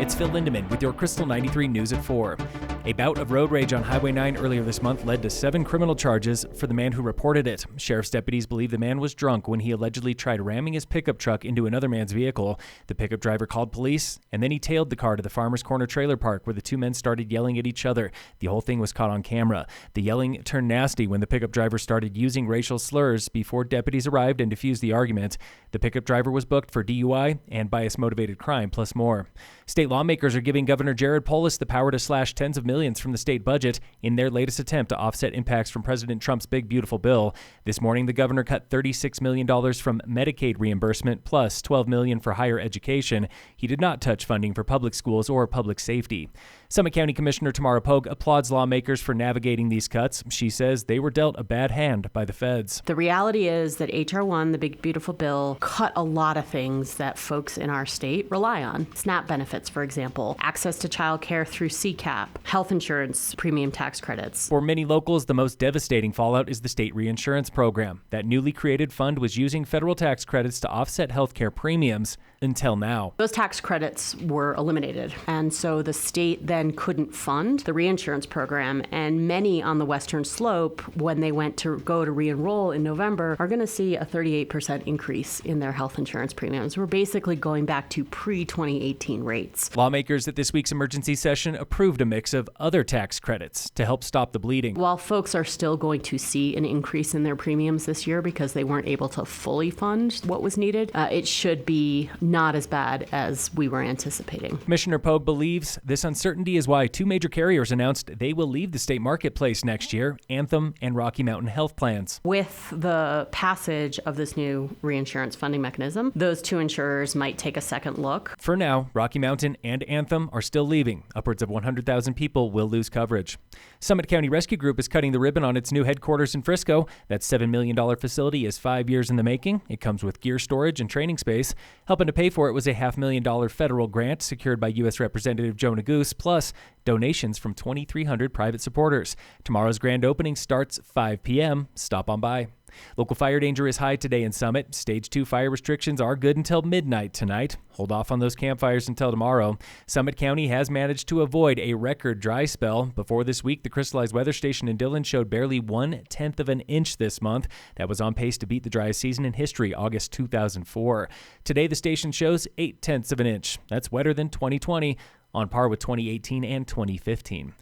It's Phil Lindemann with your Krystal 93 News at 4. A bout of road rage on Highway 9 earlier this month led to 7 criminal charges for the man who reported it. Sheriff's deputies believe the man was drunk when he allegedly tried ramming his pickup truck into another man's vehicle. The pickup driver called police, and then he tailed the car to the Farmers Corner trailer park where the two men started yelling at each other. The whole thing was caught on camera. The yelling turned nasty when the pickup driver started using racial slurs before deputies arrived and diffused the argument. The pickup driver was booked for DUI and bias-motivated crime, plus more. State lawmakers are giving Governor Polis the power to slash tens of millions from the state budget in their latest attempt to offset impacts from President Trump's big, beautiful bill. This morning, the governor cut $36 million from Medicaid reimbursement, plus $12 million for higher education. He did not touch funding for public schools or public safety. Summit County Commissioner Tamara Pogue applauds lawmakers for navigating these cuts. She says they were dealt a bad hand by the feds. The reality is that H.R. 1, the big, beautiful bill, cut a lot of things that folks in our state rely on. SNAP benefits, for example, access to child care through CCAP, health insurance, premium tax credits. For many locals, the most devastating fallout is the state reinsurance program. That newly created fund was using federal tax credits to offset health care premiums until now. Those tax credits were eliminated, and so the state then couldn't fund the reinsurance program, and many on the western slope, when they went to go to re-enroll in November, are going to see a 38% increase in their health insurance premiums. We're basically going back to pre-2018 rates. Lawmakers at this week's emergency session approved a mix of other tax credits to help stop the bleeding. While folks are still going to see an increase in their premiums this year because they weren't able to fully fund what was needed, it should be not as bad as we were anticipating. Commissioner Pogue believes this uncertainty is why 2 major carriers announced they will leave the state marketplace next year, Anthem and Rocky Mountain Health Plans. With the passage of this new reinsurance funding mechanism, those 2 insurers might take a second look. For now, Rocky Mountain and Anthem are still leaving. Upwards of 100,000 people will lose coverage. Summit County Rescue Group is cutting the ribbon on its new headquarters in Frisco. That $7 million facility is 5 years in the making. It comes with gear storage and training space. Helping to pay for it was a $500,000 federal grant secured by U.S. Representative Joe Neguse, plus donations from 2,300 private supporters. Tomorrow's grand opening starts 5 p.m. Stop on by. Local fire danger is high today in Summit. Stage 2 fire restrictions are good until midnight tonight. Hold off on those campfires until tomorrow. Summit County has managed to avoid a record dry spell. Before this week, the crystallized weather station in Dillon showed barely 1/10 of an inch this month. That was on pace to beat the driest season in history, August 2004. Today, the station shows 0.8 of an inch. That's wetter than 2020, on par with 2018 and 2015.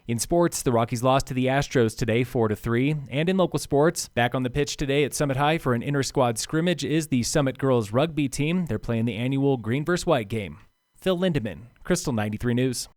In sports, the Rockies lost to the Astros today 4-3. And in local sports, back on the pitch today at Summit High for an inter-squad scrimmage is the Summit girls rugby team. They're playing the annual green vs. white game. Phil Lindemann, Krystal 93 News.